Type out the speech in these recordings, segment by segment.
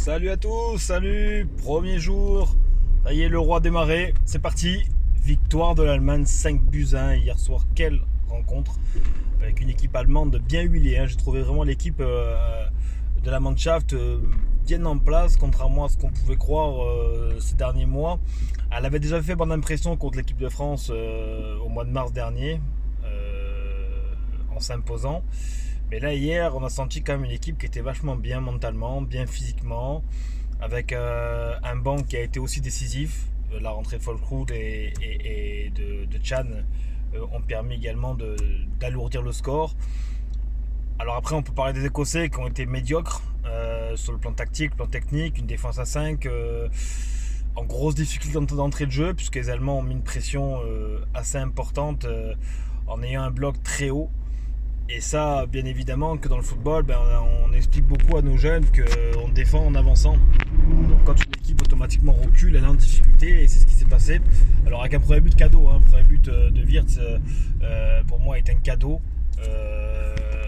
Salut à tous, salut, premier jour, ça y est, le roi a démarré, c'est parti, victoire de l'Allemagne, 5-1 hier soir, quelle rencontre, avec une équipe allemande bien huilée, hein. J'ai trouvé vraiment l'équipe de la Mannschaft bien en place, contrairement à ce qu'on pouvait croire ces derniers mois. Elle avait déjà fait bonne impression contre l'équipe de France au mois de mars dernier, en s'imposant. Mais là, hier, on a senti quand même une équipe qui était vachement bien mentalement, bien physiquement, avec un banc qui a été aussi décisif. La rentrée de Folkrud et de Chan ont permis également d'alourdir le score. Alors après, on peut parler des Écossais qui ont été médiocres sur le plan tactique, plan technique, une défense à 5 en grosse difficulté d'entrée de jeu, puisque les Allemands ont mis une pression assez importante en ayant un bloc très haut. Et ça, bien évidemment, que dans le football, on explique beaucoup à nos jeunes qu'on défend en avançant. Donc quand une équipe automatiquement recule, elle est en difficulté, et c'est ce qui s'est passé. Alors avec un premier but cadeau, le premier but de Wirtz, pour moi, est un cadeau.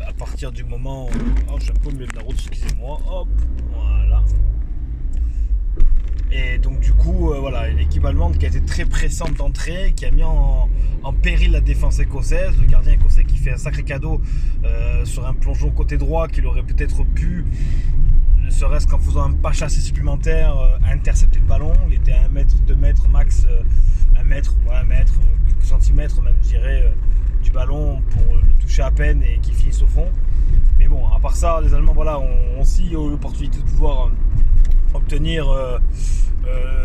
À partir du moment où... Oh, je suis un peu au milieu de la route, excusez-moi. Hop, voilà. Et donc du coup, voilà, une équipe allemande qui a été très pressante d'entrée, qui a mis en péril la défense écossaise. Le gardien écossais qui fait un sacré cadeau sur un plongeon côté droit qu'il aurait peut-être pu, ne serait-ce qu'en faisant un pas chassé supplémentaire, intercepter le ballon. Il était à 1 mètre, 2 mètres max, 1 mètre, ouais, 1 mètre, quelques centimètres même, je dirais, du ballon pour le toucher à peine et qu'il finisse au fond. Mais bon, à part ça, les Allemands ont aussi l'opportunité de pouvoir obtenir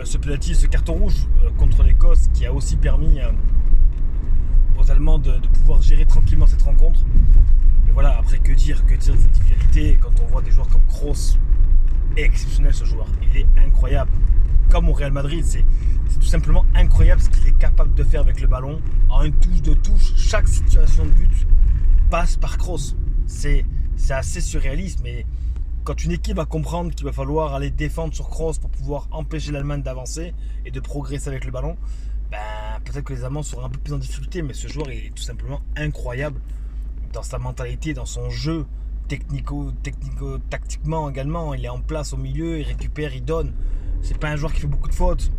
ce penalty, ce carton rouge contre l'Écosse, qui a aussi permis aux Allemands de pouvoir gérer tranquillement cette rencontre. Mais voilà, après que dire de cette difficulté quand on voit des joueurs comme Kroos. Exceptionnel ce joueur, il est incroyable. Comme au Real Madrid, c'est tout simplement incroyable ce qu'il est capable de faire avec le ballon. En une touche de touche, chaque situation de but passe par Kroos. C'est assez surréaliste, mais quand une équipe va comprendre qu'il va falloir aller défendre sur Kroos pour pouvoir empêcher l'Allemagne d'avancer et de progresser avec le ballon, peut-être que les Allemands seront un peu plus en difficulté, mais ce joueur est tout simplement incroyable dans sa mentalité, dans son jeu tactiquement également. Il est en place au milieu, il récupère, il donne. C'est pas un joueur qui fait beaucoup de fautes.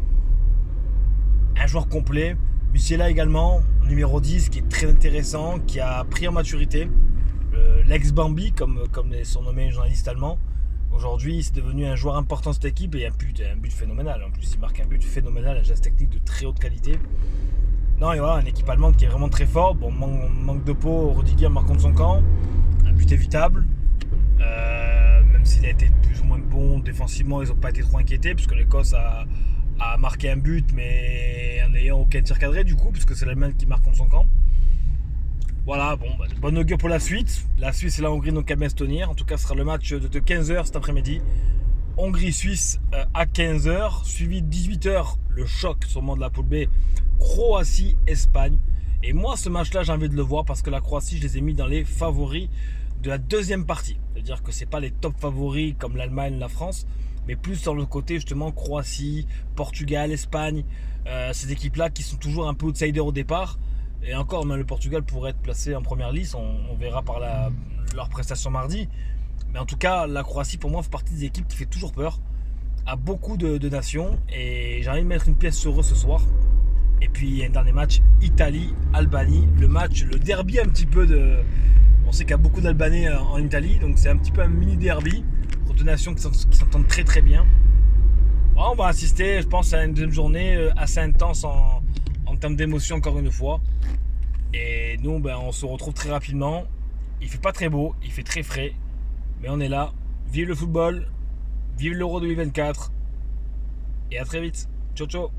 Un joueur complet. Musiala également, numéro 10, qui est très intéressant, qui a pris en maturité. L'ex-Bambi, comme les surnommés les journalistes allemands. Aujourd'hui, c'est devenu un joueur important de cette équipe et un but phénoménal. En plus, il marque un but phénoménal, un geste technique de très haute qualité. Non, et voilà, une équipe allemande qui est vraiment très forte. Bon, manque de peau, Rudiger marque contre son camp. Un but évitable. Même s'il a été plus ou moins bon défensivement, ils n'ont pas été trop inquiétés, puisque l'Écosse a marqué un but, mais en n'ayant aucun tir cadré, du coup, puisque c'est l'Allemagne qui marque contre son camp. Voilà, bonne augure pour la suite. La Suisse et la Hongrie n'ont qu'à bien se tenir. En tout cas, ce sera le match de 15h cet après-midi. Hongrie-Suisse à 15h, suivi de 18h, le choc sûrement de la poule B, Croatie-Espagne. Et moi, ce match-là, j'ai envie de le voir parce que la Croatie, je les ai mis dans les favoris de la deuxième partie. C'est-à-dire que ce n'est pas les top favoris comme l'Allemagne, la France, mais plus sur le côté justement Croatie, Portugal, Espagne, ces équipes-là qui sont toujours un peu outsiders au départ. Et encore, même le Portugal pourrait être placé en première liste, on verra par leur prestation mardi. Mais en tout cas, la Croatie, pour moi, fait partie des équipes qui fait toujours peur à beaucoup de nations. Et j'ai envie de mettre une pièce sur eux ce soir. Et puis, un dernier match, Italie-Albanie. Le derby un petit peu de... On sait qu'il y a beaucoup d'Albanais en Italie, donc c'est un petit peu un mini derby. Pour deux nations qui s'entendent très très bien. Bon, on va assister, je pense, à une deuxième journée assez intense en termes d'émotion encore une fois. Et nous, on se retrouve très rapidement. Il fait pas très beau, il fait très frais, mais on est là. Vive le football, vive l'Euro 2024 et à très vite. Ciao ciao.